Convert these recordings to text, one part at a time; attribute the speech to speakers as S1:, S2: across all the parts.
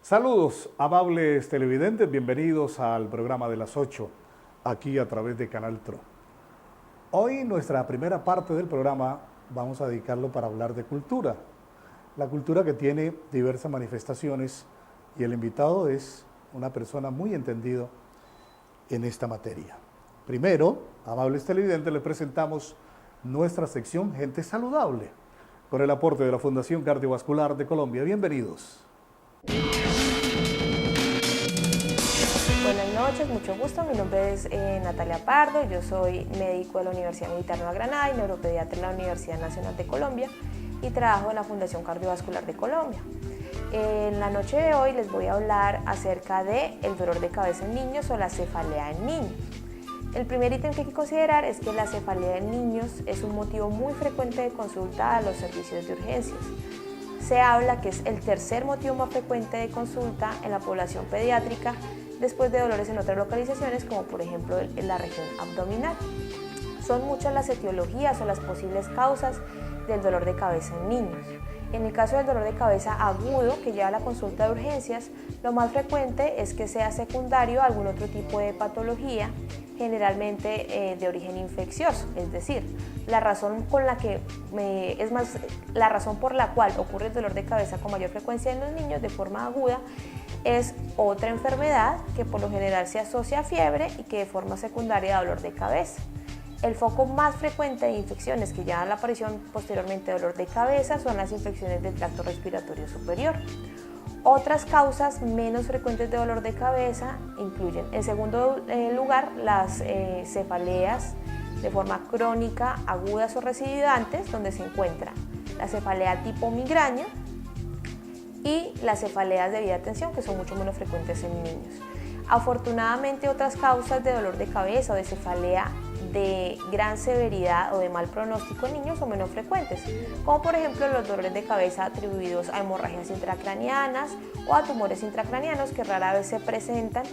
S1: Saludos, amables televidentes, bienvenidos al programa de las 8, aquí a través de Canal Tro. Hoy nuestra primera parte del programa vamos a dedicarlo para hablar de cultura. La cultura que tiene diversas manifestaciones y el invitado es una persona muy entendida en esta materia. Primero, amables televidentes, les presentamos nuestra sección Gente Saludable, con el aporte de la Fundación Cardiovascular de Colombia. Bienvenidos.
S2: Buenas noches, mucho gusto. Mi nombre es Natalia Pardo, yo soy médico de la Universidad Militar Nueva Granada y neuropediatra en la Universidad Nacional de Colombia y trabajo en la Fundación Cardiovascular de Colombia. En la noche de hoy les voy a hablar acerca del dolor de cabeza en niños o la cefalea en niños. El primer ítem que hay que considerar es que la cefalea en niños es un motivo muy frecuente de consulta a los servicios de urgencias. Se habla que es el tercer motivo más frecuente de consulta en la población pediátrica después de dolores en otras localizaciones, como por ejemplo en la región abdominal. Son muchas las etiologías o las posibles causas del dolor de cabeza en niños. En el caso del dolor de cabeza agudo que lleva a la consulta de urgencias, lo más frecuente es que sea secundario a algún otro tipo de patología, generalmente de origen infeccioso, es decir, la razón por la cual ocurre el dolor de cabeza con mayor frecuencia en los niños de forma aguda es otra enfermedad que por lo general se asocia a fiebre y que de forma secundaria a dolor de cabeza. El foco más frecuente de infecciones que llevan a la aparición posteriormente de dolor de cabeza son las infecciones del tracto respiratorio superior. Otras causas menos frecuentes de dolor de cabeza incluyen, en segundo lugar, las cefaleas de forma crónica, agudas o recidivantes, donde se encuentra la cefalea tipo migraña y las cefaleas de vía tensión, que son mucho menos frecuentes en niños. Afortunadamente, otras causas de dolor de cabeza o de cefalea de gran severidad o de mal pronóstico en niños son menos frecuentes, como por ejemplo los dolores de cabeza atribuidos a hemorragias intracraneanas o a tumores intracraneanos que rara vez se presentan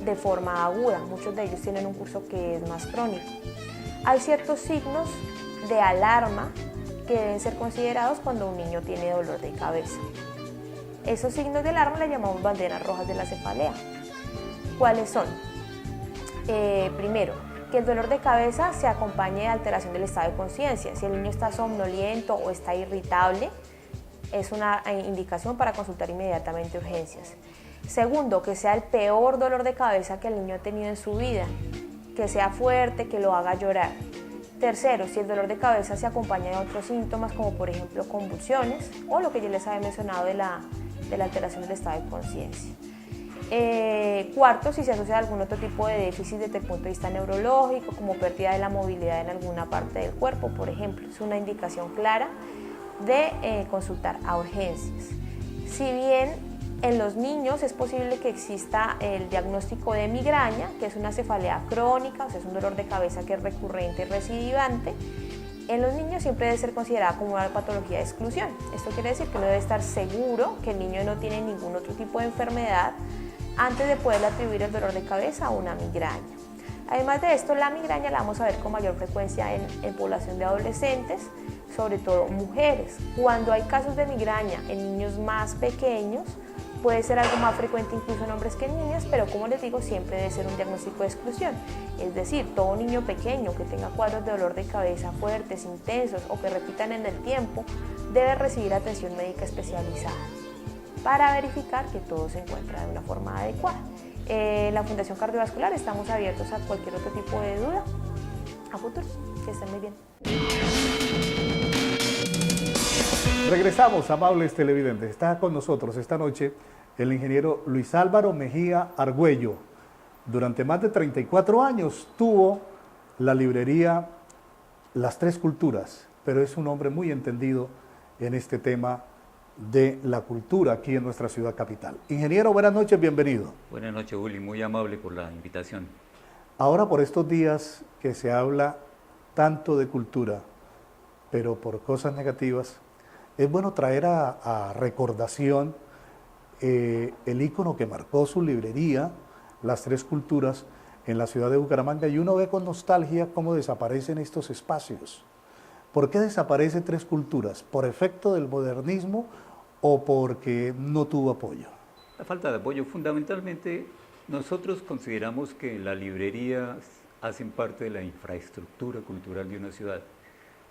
S2: de forma aguda. Muchos de ellos tienen un curso que es más crónico. Hay ciertos signos de alarma que deben ser considerados cuando un niño tiene dolor de cabeza. Esos signos de alarma le llamamos banderas rojas de la cefalea. ¿Cuáles son? Primero, que el dolor de cabeza se acompañe de alteración del estado de conciencia. Si el niño está somnoliento o está irritable, es una indicación para consultar inmediatamente urgencias. Segundo, que sea el peor dolor de cabeza que el niño ha tenido en su vida, que sea fuerte, que lo haga llorar. Tercero, si el dolor de cabeza se acompaña de otros síntomas como por ejemplo convulsiones o lo que yo les había mencionado de la alteración del estado de conciencia. Cuarto, si se asocia a algún otro tipo de déficit desde el punto de vista neurológico, como pérdida de la movilidad en alguna parte del cuerpo, por ejemplo, es una indicación clara de consultar a urgencias. Si bien en los niños es posible que exista el diagnóstico de migraña, que es una cefalea crónica, o sea, es un dolor de cabeza que es recurrente y recidivante, en los niños siempre debe ser considerada como una patología de exclusión. Esto quiere decir que uno debe estar seguro que el niño no tiene ningún otro tipo de enfermedad antes de poder atribuir el dolor de cabeza a una migraña. Además de esto, la migraña la vamos a ver con mayor frecuencia en población de adolescentes, sobre todo mujeres. Cuando hay casos de migraña en niños más pequeños, puede ser algo más frecuente incluso en hombres que en niñas, pero como les digo, siempre debe ser un diagnóstico de exclusión. Es decir, todo niño pequeño que tenga cuadros de dolor de cabeza fuertes, intensos o que repitan en el tiempo, debe recibir atención médica especializada para verificar que todo se encuentra de una forma adecuada. La Fundación Cardiovascular estamos abiertos a cualquier otro tipo de duda a futuro. Que estén muy bien.
S1: Regresamos, amables televidentes. Está con nosotros esta noche el ingeniero Luis Álvaro Mejía Argüello. Durante más de 34 años tuvo la librería Las Tres Culturas, pero es un hombre muy entendido en este tema de la cultura aquí en nuestra ciudad capital. Ingeniero, buenas noches, bienvenido.
S3: Buenas noches, Uli, muy amable por la invitación.
S1: Ahora, por estos días que se habla tanto de cultura, pero por cosas negativas, es bueno traer a recordación el ícono que marcó su librería, Las Tres Culturas, en la ciudad de Bucaramanga, y uno ve con nostalgia cómo desaparecen estos espacios. ¿Por qué desaparece Tres Culturas? ¿Por efecto del modernismo o porque no tuvo apoyo?
S3: La falta de apoyo, fundamentalmente, nosotros consideramos que las librerías hacen parte de la infraestructura cultural de una ciudad.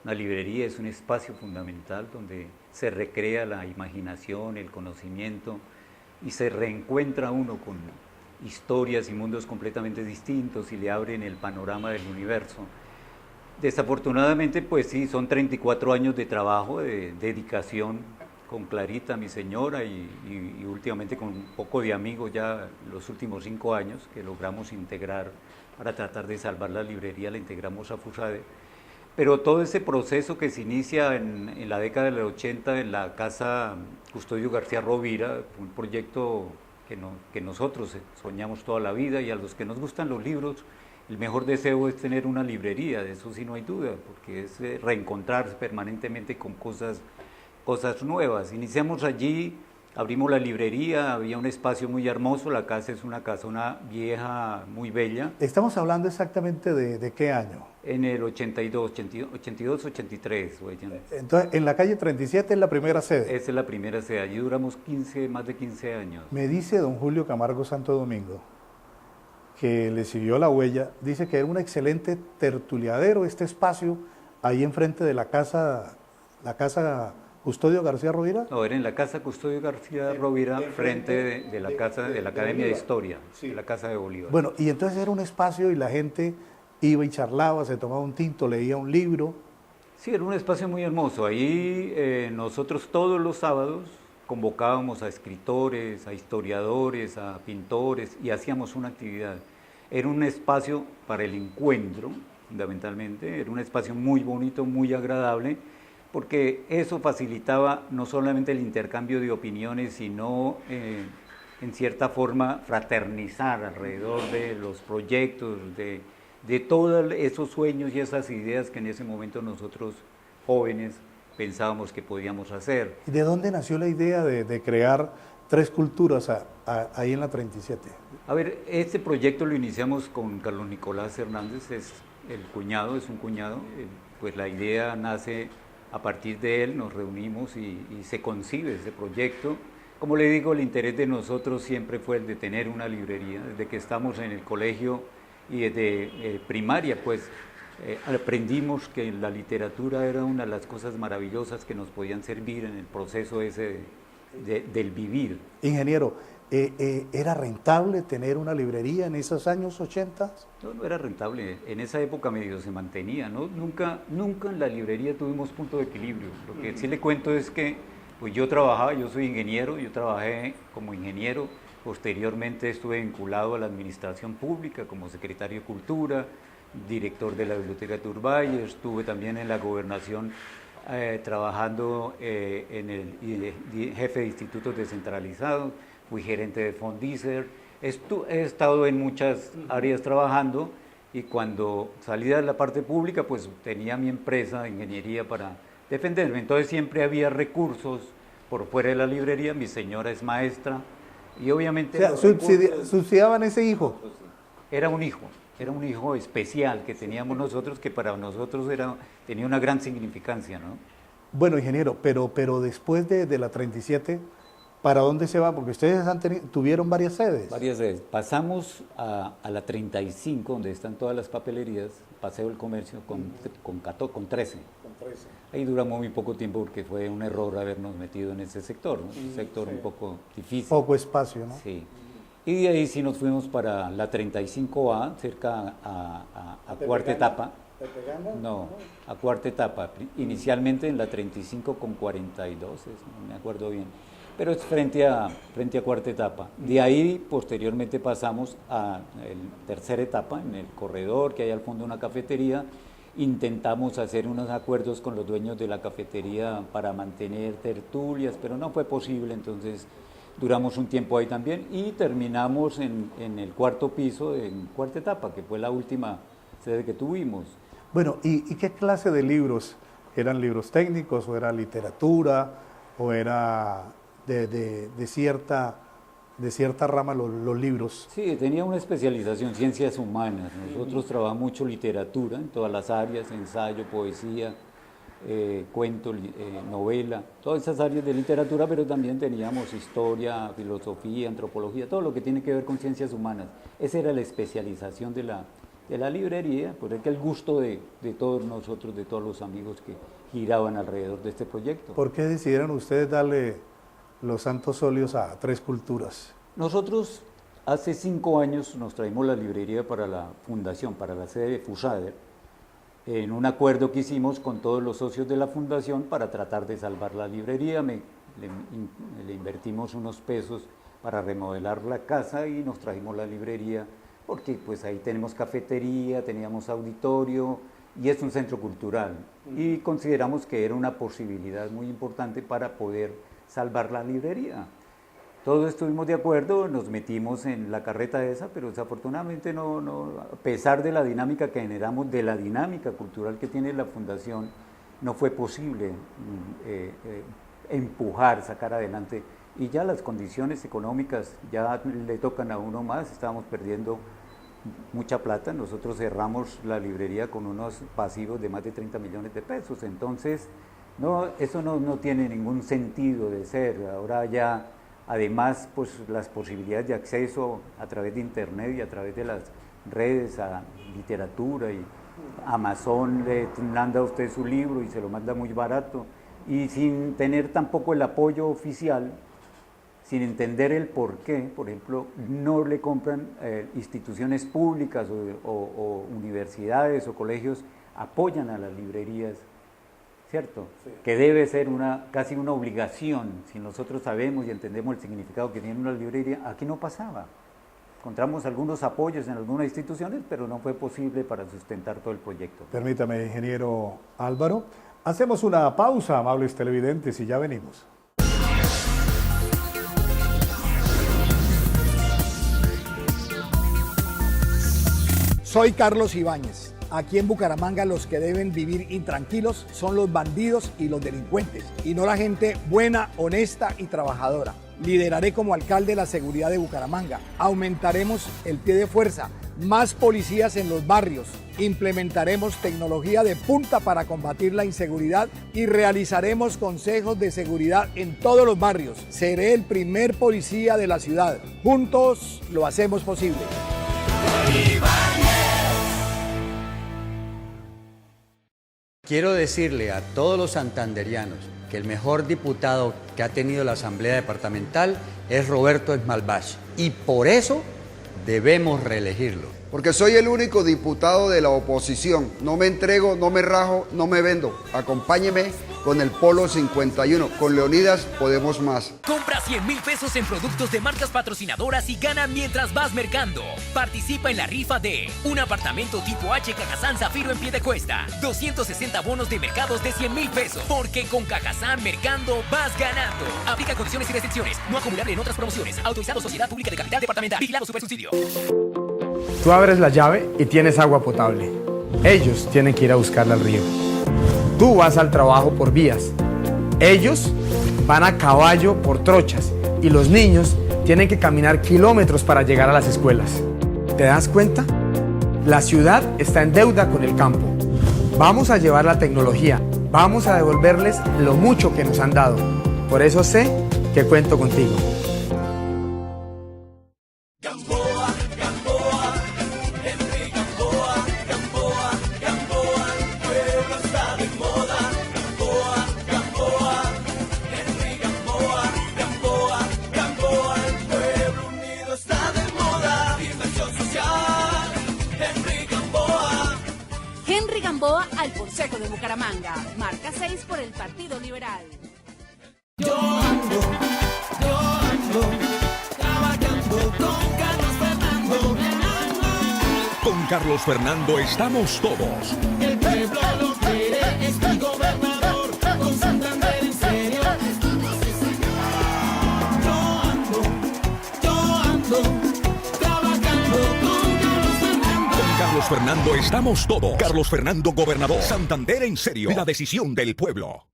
S3: Una librería es un espacio fundamental donde se recrea la imaginación, el conocimiento y se reencuentra uno con historias y mundos completamente distintos y le abren el panorama del universo. Desafortunadamente, pues sí, son 34 años de trabajo, de dedicación con Clarita, mi señora, y últimamente con un poco de amigos ya los últimos 5 años que logramos integrar para tratar de salvar la librería, la integramos a FUSADE. Pero todo ese proceso que se inicia en la década del 80 en la Casa Custodio García Rovira, fue un proyecto que nosotros soñamos toda la vida, y a los que nos gustan los libros, el mejor deseo es tener una librería, de eso sí no hay duda, porque es reencontrarse permanentemente con cosas nuevas. Iniciamos allí, abrimos la librería, había un espacio muy hermoso, la casa es una casona vieja, muy bella.
S1: Estamos hablando exactamente de qué año.
S3: En el 82, 83.
S1: Entonces, en la calle 37 es la primera sede.
S3: Esa es la primera sede, allí duramos más de 15 años.
S1: Me dice don Julio Camargo Santo Domingo, que le siguió la huella, dice que era un excelente tertuliadero este espacio ahí enfrente de la casa Custodio García Rovira.
S3: No, era en la Casa Custodio García Rovira, frente de la casa de la Academia de Historia, sí, de la Casa de Bolívar.
S1: Bueno, y entonces era un espacio y la gente iba y charlaba, se tomaba un tinto, leía un libro.
S3: Sí, era un espacio muy hermoso. Ahí nosotros todos los sábados convocábamos a escritores, a historiadores, a pintores, y hacíamos una actividad. Era un espacio para el encuentro, fundamentalmente, era un espacio muy bonito, muy agradable, porque eso facilitaba no solamente el intercambio de opiniones, sino en cierta forma fraternizar alrededor de los proyectos, de todos esos sueños y esas ideas que en ese momento nosotros jóvenes pensábamos que podíamos hacer.
S1: ¿Y de dónde nació la idea de crear 3 culturas ahí en la 37?
S3: A ver, este proyecto lo iniciamos con Carlos Nicolás Hernández, es un cuñado, pues la idea nace a partir de él, nos reunimos y se concibe ese proyecto. Como le digo, el interés de nosotros siempre fue el de tener una librería. Desde que estamos en el colegio y desde primaria, pues aprendimos que la literatura era una de las cosas maravillosas que nos podían servir en el proceso ese del vivir.
S1: Ingeniero, ¿era rentable tener una librería en esos años 80?
S3: No era rentable, en esa época medio se mantenía, ¿no? Nunca en la librería tuvimos punto de equilibrio. Lo que sí le cuento es que pues yo soy ingeniero, yo trabajé como ingeniero, posteriormente estuve vinculado a la administración pública como secretario de Cultura, director de la Biblioteca Turbay, estuve también en la gobernación trabajando en el jefe de institutos descentralizados, fui gerente de Fondicer, he estado en muchas áreas trabajando, y cuando salí de la parte pública pues tenía mi empresa de ingeniería para defenderme, entonces siempre había recursos por fuera de la librería, mi señora es maestra y obviamente...
S1: O sea, ¿subsidiaban ese hijo?
S3: Era un hijo especial que teníamos nosotros, que para nosotros tenía una gran significancia, ¿no?
S1: Bueno, ingeniero, pero después de la 37, ¿para dónde se va? Porque ustedes tuvieron varias sedes.
S3: Varias sedes. Pasamos a la 35, donde están todas las papelerías, Paseo del Comercio, con 13. Ahí duramos muy poco tiempo porque fue un error habernos metido en ese sector, ¿no? Un sector un poco difícil.
S1: Poco espacio, ¿no?
S3: Sí. Y de ahí sí nos fuimos para la 35A, cerca a Cuarta Etapa. No, a Cuarta Etapa. Inicialmente en la 35 con 42, no me acuerdo bien. Pero es frente a Cuarta Etapa. De ahí, posteriormente, pasamos a la tercera etapa, en el corredor, que hay al fondo una cafetería. Intentamos hacer unos acuerdos con los dueños de la cafetería para mantener tertulias, pero no fue posible, entonces duramos un tiempo ahí también y terminamos en el cuarto piso, en Cuarta Etapa, que fue la última sede que tuvimos.
S1: Bueno, ¿y qué clase de libros? ¿Eran libros técnicos o era literatura o era de cierta rama los libros?
S3: Sí, tenía una especialización, ciencias humanas. Nosotros trabajamos mucho literatura en todas las áreas, ensayo, poesía, cuento, novela, todas esas áreas de literatura, pero también teníamos historia, filosofía, antropología, todo lo que tiene que ver con ciencias humanas. Esa era la especialización de la librería, por el gusto de todos nosotros, de todos los amigos que giraban alrededor de este proyecto.
S1: ¿Por qué decidieron ustedes darle los santos óleos a Tres Culturas?
S3: Nosotros hace 5 años nos traímos la librería para la fundación, para la sede de Fusader, en un acuerdo que hicimos con todos los socios de la fundación para tratar de salvar la librería. Le invertimos unos pesos para remodelar la casa y nos trajimos la librería, porque pues ahí tenemos cafetería, teníamos auditorio y es un centro cultural. Y consideramos que era una posibilidad muy importante para poder salvar la librería. Todos estuvimos de acuerdo, nos metimos en la carreta esa, pero desafortunadamente a pesar de la dinámica que generamos, de la dinámica cultural que tiene la fundación, no fue posible empujar, sacar adelante. Y ya las condiciones económicas ya le tocan a uno más, estábamos perdiendo mucha plata. Nosotros cerramos la librería con unos pasivos de más de 30 millones de pesos, entonces eso no tiene ningún sentido de ser. Ahora ya, además, pues las posibilidades de acceso a través de internet y a través de las redes a literatura, y Amazon le manda a usted su libro y se lo manda muy barato, y sin tener tampoco el apoyo oficial, sin entender el por qué. Por ejemplo, no le compran instituciones públicas o universidades o colegios, apoyan a las librerías, ¿cierto? Sí. Que debe ser casi una obligación. Si nosotros sabemos y entendemos el significado que tiene una librería, aquí no pasaba. Encontramos algunos apoyos en algunas instituciones, pero no fue posible para sustentar todo el proyecto.
S1: Permítame, ingeniero Álvaro. Hacemos una pausa, amables televidentes, y ya venimos.
S4: Soy Carlos Ibáñez. Aquí en Bucaramanga los que deben vivir intranquilos son los bandidos y los delincuentes, y no la gente buena, honesta y trabajadora. Lideraré como alcalde la seguridad de Bucaramanga. Aumentaremos el pie de fuerza, más policías en los barrios. Implementaremos tecnología de punta para combatir la inseguridad y realizaremos consejos de seguridad en todos los barrios. Seré el primer policía de la ciudad. Juntos lo hacemos posible.
S5: Quiero decirle a todos los santanderianos que el mejor diputado que ha tenido la Asamblea Departamental es Roberto Esmalbach, y por eso debemos reelegirlo.
S6: Porque soy el único diputado de la oposición. No me entrego, no me rajo, no me vendo. Acompáñeme con el Polo 51. Con Leonidas podemos más.
S7: Compra 100.000 pesos en productos de marcas patrocinadoras y gana mientras vas mercando. Participa en la rifa de un apartamento tipo H Cajazán Zafiro en Piedecuesta. 260 bonos de mercados de 100.000 pesos. Porque con Cajazán Mercando vas ganando. Aplica condiciones y restricciones. No acumulable en otras promociones. Autorizado Sociedad Pública de Capital Departamental. Vigilado Supersubsidio.
S8: Tú abres la llave y tienes agua potable. Ellos tienen que ir a buscarla al río. Tú vas al trabajo por vías. Ellos van a caballo por trochas. Y los niños tienen que caminar kilómetros para llegar a las escuelas. ¿Te das cuenta? La ciudad está en deuda con el campo. Vamos a llevar la tecnología. Vamos a devolverles lo mucho que nos han dado. Por eso sé que cuento contigo.
S9: Al Consejo de Bucaramanga, marca 6 por el Partido Liberal.
S10: Yo ando trabajando con Carlos Fernando.
S11: Con Carlos Fernando estamos todos.
S10: El pueblo lo quiere, es mi gobernador, con Santander en serio. Yo ando trabajando con Carlos Fernando.
S11: Con Carlos Fernando estamos todos. Carlos Fernando, gobernador. Santander en serio. La decisión del pueblo.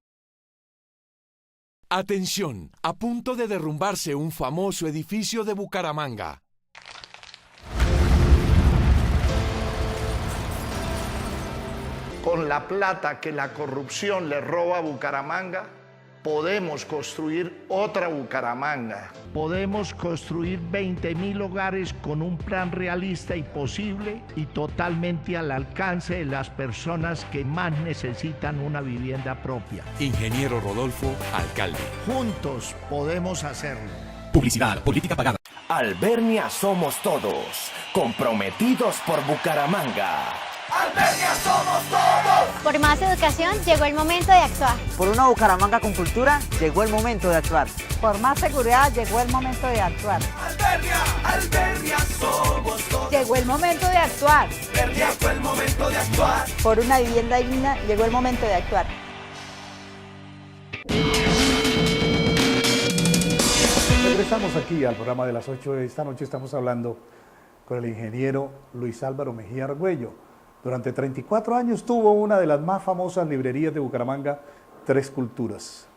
S12: Atención, a punto de derrumbarse un famoso edificio de Bucaramanga.
S13: Con con la plata que la corrupción le roba a Bucaramanga, podemos construir otra Bucaramanga. Podemos construir 20.000 hogares con un plan realista y posible y totalmente al alcance de las personas que más necesitan una vivienda propia.
S12: Ingeniero Rodolfo, alcalde.
S13: Juntos podemos hacerlo.
S11: Publicidad, política pagada.
S10: Albernia somos todos, comprometidos por Bucaramanga.
S14: ¡Albernia somos todos!
S15: Por más educación llegó el momento de actuar.
S16: Por una Bucaramanga con cultura llegó el momento de actuar.
S17: Por más seguridad llegó el momento de actuar.
S10: Albernia somos todos.
S17: Llegó el momento de actuar.
S10: Llegó el momento de actuar.
S17: Por una vivienda digna llegó el momento de actuar.
S1: Regresamos aquí al programa de las 8. Esta noche estamos hablando con el ingeniero Luis Álvaro Mejía Argüello. Durante 34 años tuvo una de las más famosas librerías de Bucaramanga, Tres Culturas.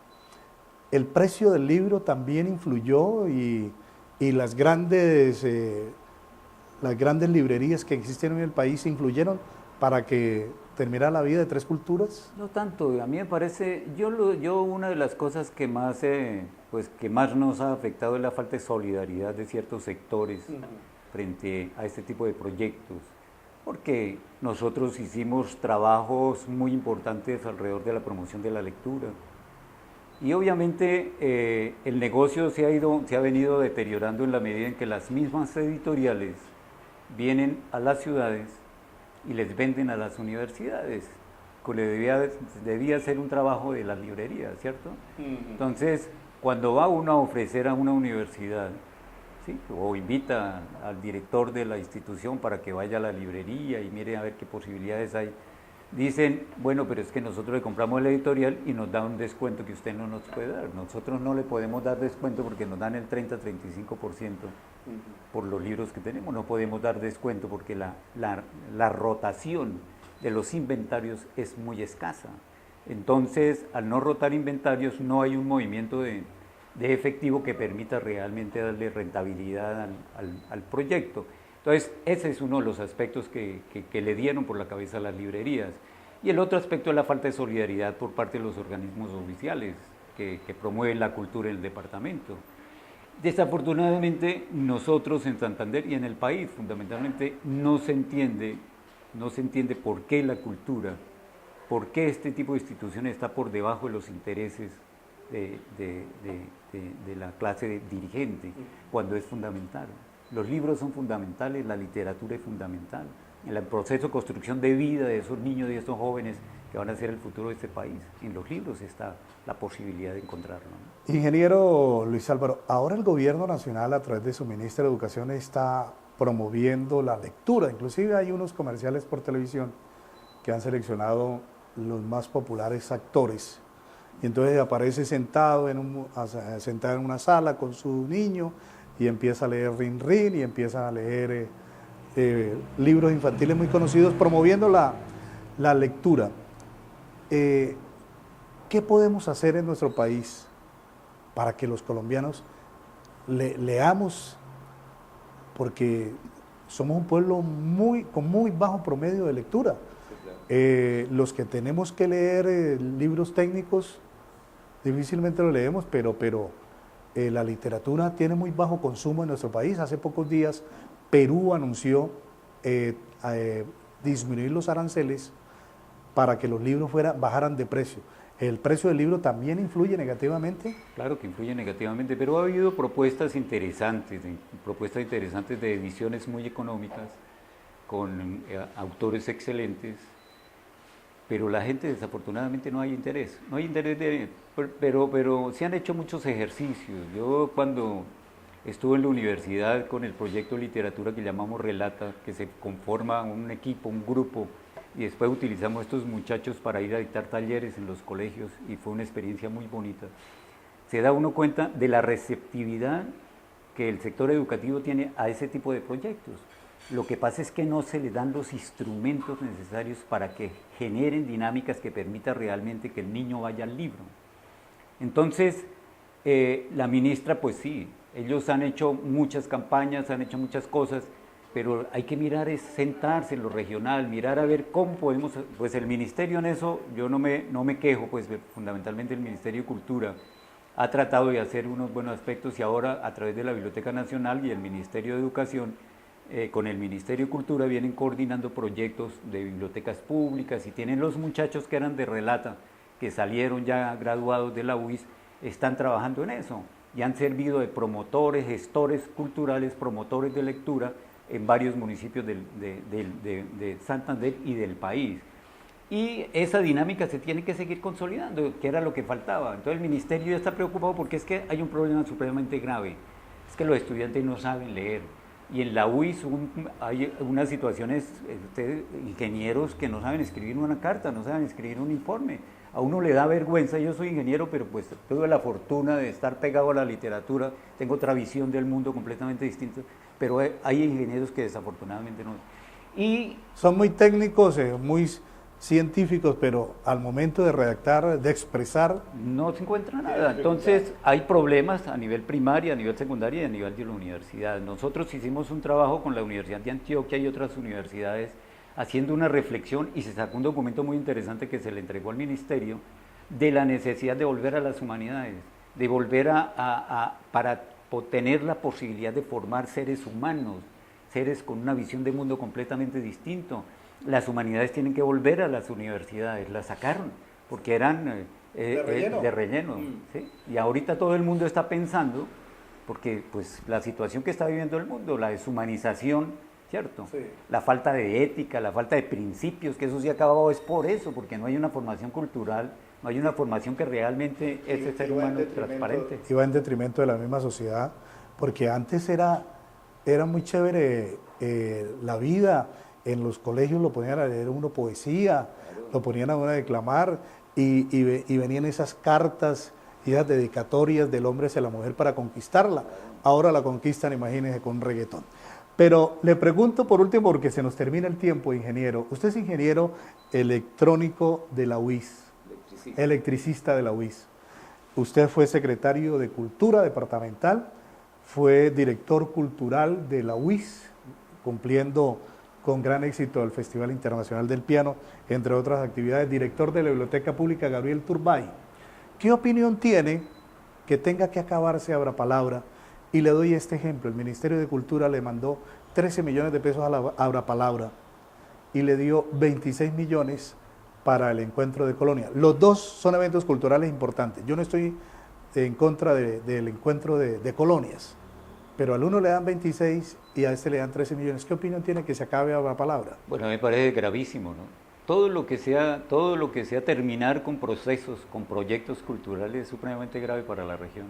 S1: El precio del libro también influyó y las grandes librerías que existen en el país influyeron para que terminara la vida de Tres Culturas.
S3: No tanto, a mí me parece, yo una de las cosas que más nos ha afectado es la falta de solidaridad de ciertos sectores frente a este tipo de proyectos. Porque nosotros hicimos trabajos muy importantes alrededor de la promoción de la lectura. Y obviamente el negocio se ha venido deteriorando en la medida en que las mismas editoriales vienen a las ciudades y les venden a las universidades. Que debía ser un trabajo de las librerías, ¿cierto? Entonces, cuando va uno a ofrecer a una universidad, ¿sí?, o invita al director de la institución para que vaya a la librería y mire a ver qué posibilidades hay, dicen, bueno, pero es que nosotros le compramos la editorial y nos da un descuento que usted no nos puede dar. Nosotros no le podemos dar descuento porque nos dan el 30-35% por los libros que tenemos. No podemos dar descuento porque la rotación de los inventarios es muy escasa. Entonces, al no rotar inventarios, no hay un movimiento de efectivo que permita realmente darle rentabilidad al proyecto. Entonces, ese es uno de los aspectos que le dieron por la cabeza a las librerías. Y el otro aspecto es la falta de solidaridad por parte de los organismos oficiales que promueven la cultura en el departamento. Desafortunadamente, nosotros en Santander y en el país, fundamentalmente, no se entiende por qué la cultura, por qué este tipo de instituciones está por debajo de los intereses de la clase dirigente, cuando es fundamental. Los libros son fundamentales, la literatura es fundamental. En el proceso de construcción de vida de esos niños y de esos jóvenes que van a ser el futuro de este país, en los libros está la posibilidad de encontrarlo, ¿no?
S1: Ingeniero Luis Álvaro, ahora el gobierno nacional a través de su ministra de Educación está promoviendo la lectura. Inclusive hay unos comerciales por televisión que han seleccionado los más populares actores. Y entonces aparece sentado en una sala con su niño y empieza a leer Rin Rin y empieza a leer libros infantiles muy conocidos, promoviendo la lectura. ¿Qué podemos hacer en nuestro país para que los colombianos leamos? Porque somos un pueblo con muy bajo promedio de lectura. Los que tenemos que leer libros técnicos, difícilmente lo leemos, pero la literatura tiene muy bajo consumo en nuestro país. Hace pocos días Perú anunció disminuir los aranceles para que los libros bajaran de precio. ¿El precio del libro también influye negativamente?
S3: Claro que influye negativamente, pero ha habido propuestas interesantes de ediciones muy económicas, con autores excelentes, pero la gente desafortunadamente no hay interés. Pero se han hecho muchos ejercicios. Yo cuando estuve en la universidad con el proyecto de literatura que llamamos Relata, que se conforma un equipo, un grupo, y después utilizamos estos muchachos para ir a dictar talleres en los colegios y fue una experiencia muy bonita. Se da uno cuenta de la receptividad que el sector educativo tiene a ese tipo de proyectos. Lo que pasa es que no se le dan los instrumentos necesarios para que generen dinámicas que permitan realmente que el niño vaya al libro. Entonces, la ministra, pues sí, ellos han hecho muchas campañas, han hecho muchas cosas, pero hay que mirar, es sentarse en lo regional, mirar a ver cómo podemos, pues el ministerio en eso, yo no me quejo, pues fundamentalmente el Ministerio de Cultura ha tratado de hacer unos buenos aspectos y ahora a través de la Biblioteca Nacional y el Ministerio de Educación, con el Ministerio de Cultura vienen coordinando proyectos de bibliotecas públicas y tienen los muchachos que eran de Relata, que salieron ya graduados de la UIS, están trabajando en eso y han servido de promotores, gestores culturales, promotores de lectura en varios municipios de Santander y del país. Y esa dinámica se tiene que seguir consolidando, que era lo que faltaba. Entonces el ministerio ya está preocupado porque es que hay un problema supremamente grave, es que los estudiantes no saben leer. Y en la UIS hay unas situaciones, ingenieros que no saben escribir una carta, no saben escribir un informe. A uno le da vergüenza, yo soy ingeniero, pero pues tuve la fortuna de estar pegado a la literatura, tengo otra visión del mundo completamente distinta, pero hay ingenieros que desafortunadamente no. Y
S1: son muy técnicos, muy científicos, pero al momento de redactar, de expresar,
S3: no se encuentra nada. Entonces hay problemas a nivel primaria, a nivel secundaria y a nivel de la universidad. Nosotros hicimos un trabajo con la Universidad de Antioquia y otras universidades haciendo una reflexión y se sacó un documento muy interesante que se le entregó al ministerio de la necesidad de volver a las humanidades, de volver para tener la posibilidad de formar seres humanos, seres con una visión de mundo completamente distinto. Las humanidades tienen que volver a las universidades, las sacaron porque eran de relleno. ¿Sí? Y ahorita todo el mundo está pensando, porque pues la situación que está viviendo el mundo, la deshumanización, ¿cierto? Sí. La falta de ética, la falta de principios, que eso se ha acabado es por eso, porque no hay una formación cultural, no hay una formación que realmente es ese ser humano transparente.
S1: Y va en detrimento de la misma sociedad, porque antes era muy chévere la vida, en los colegios lo ponían a leer uno poesía, lo ponían a uno a declamar, y venían esas cartas y esas dedicatorias del hombre hacia la mujer para conquistarla. Ahora la conquistan, imagínense, con un reggaetón. Pero le pregunto por último, porque se nos termina el tiempo, ingeniero. Usted es ingeniero electrónico de la UIS, electricista de la UIS. Usted fue secretario de Cultura departamental, fue director cultural de la UIS, cumpliendo con gran éxito el Festival Internacional del Piano, entre otras actividades, director de la Biblioteca Pública Gabriel Turbay. ¿Qué opinión tiene que tenga que acabarse Abra Palabra? Y le doy este ejemplo, el Ministerio de Cultura le mandó 13 millones de pesos a la Abra Palabra y le dio 26 millones para el encuentro de Colonia. Los dos son eventos culturales importantes. Yo no estoy en contra del encuentro de colonias, pero al uno le dan 26 y a este le dan 13 millones. ¿Qué opinión tiene que se acabe Abra Palabra?
S3: Bueno, me parece gravísimo, ¿no? Todo lo que sea terminar con procesos, con proyectos culturales es supremamente grave para la región.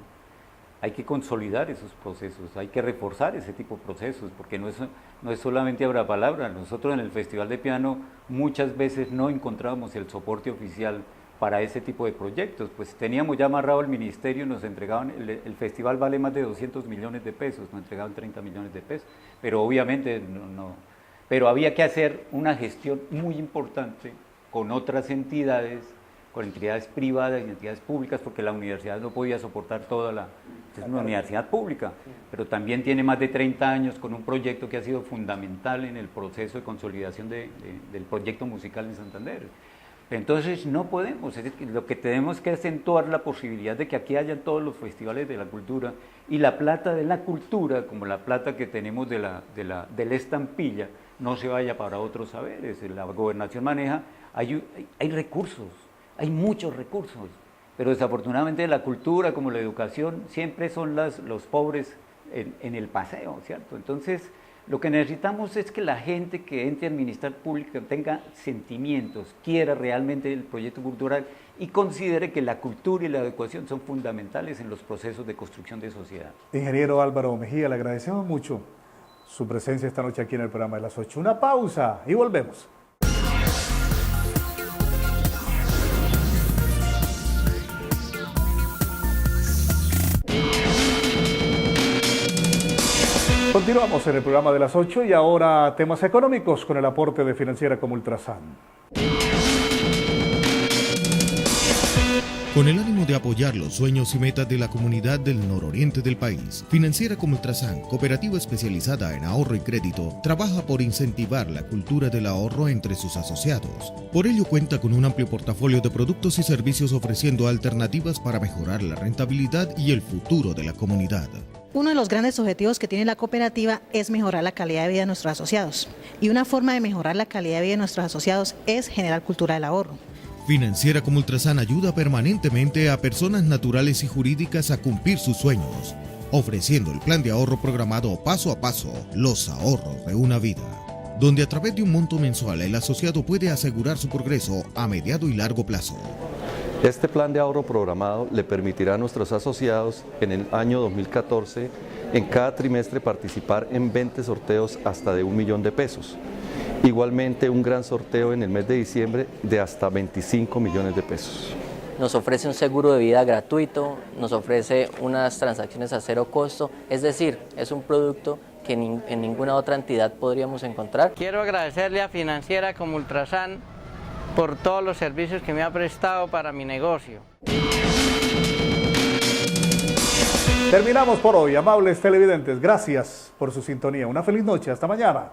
S3: Hay que consolidar esos procesos, hay que reforzar ese tipo de procesos, porque no es solamente Abra Palabra. Nosotros en el Festival de Piano muchas veces no encontrábamos el soporte oficial para ese tipo de proyectos, pues teníamos ya amarrado el ministerio, nos entregaban, el festival vale más de 200 millones de pesos, nos entregaban 30 millones de pesos, pero obviamente pero había que hacer una gestión muy importante con otras entidades, con entidades privadas y entidades públicas, porque la universidad no podía soportar es una universidad pública, pero también tiene más de 30 años con un proyecto que ha sido fundamental en el proceso de consolidación del proyecto musical en Santander. Entonces no podemos, lo que tenemos que acentuar la posibilidad de que aquí hayan todos los festivales de la cultura y la plata de la cultura, como la plata que tenemos de la estampilla, no se vaya para otros saberes. La gobernación maneja, hay recursos, hay muchos recursos, pero desafortunadamente la cultura como la educación siempre son los pobres en el paseo, ¿cierto? Entonces lo que necesitamos es que la gente que entre a administrar pública tenga sentimientos, quiera realmente el proyecto cultural y considere que la cultura y la educación son fundamentales en los procesos de construcción de sociedad.
S1: Ingeniero Álvaro Mejía, le agradecemos mucho su presencia esta noche aquí en el programa de las 8. Una pausa y volvemos. Continuamos en el programa de las 8 y ahora temas económicos con el aporte de Financiera como Ultrasan.
S18: Con el ánimo de apoyar los sueños y metas de la comunidad del nororiente del país, Financiera como Ultrasan, cooperativa especializada en ahorro y crédito, trabaja por incentivar la cultura del ahorro entre sus asociados. Por ello cuenta con un amplio portafolio de productos y servicios ofreciendo alternativas para mejorar la rentabilidad y el futuro de la comunidad.
S19: Uno de los grandes objetivos que tiene la cooperativa es mejorar la calidad de vida de nuestros asociados. Y una forma de mejorar la calidad de vida de nuestros asociados es generar cultura del ahorro.
S18: Financiera como Ultrasan ayuda permanentemente a personas naturales y jurídicas a cumplir sus sueños, ofreciendo el plan de ahorro programado paso a paso, los ahorros de una vida, donde a través de un monto mensual el asociado puede asegurar su progreso a mediano y largo plazo.
S20: Este plan de ahorro programado le permitirá a nuestros asociados en el año 2014 en cada trimestre participar en 20 sorteos hasta de 1 millón de pesos. Igualmente un gran sorteo en el mes de diciembre de hasta 25 millones de pesos.
S21: Nos ofrece un seguro de vida gratuito, nos ofrece unas transacciones a cero costo, es decir, es un producto que en ninguna otra entidad podríamos encontrar.
S22: Quiero agradecerle a Financiera como Ultrasan por todos los servicios que me ha prestado para mi negocio.
S1: Terminamos por hoy, amables televidentes. Gracias por su sintonía. Una feliz noche. Hasta mañana.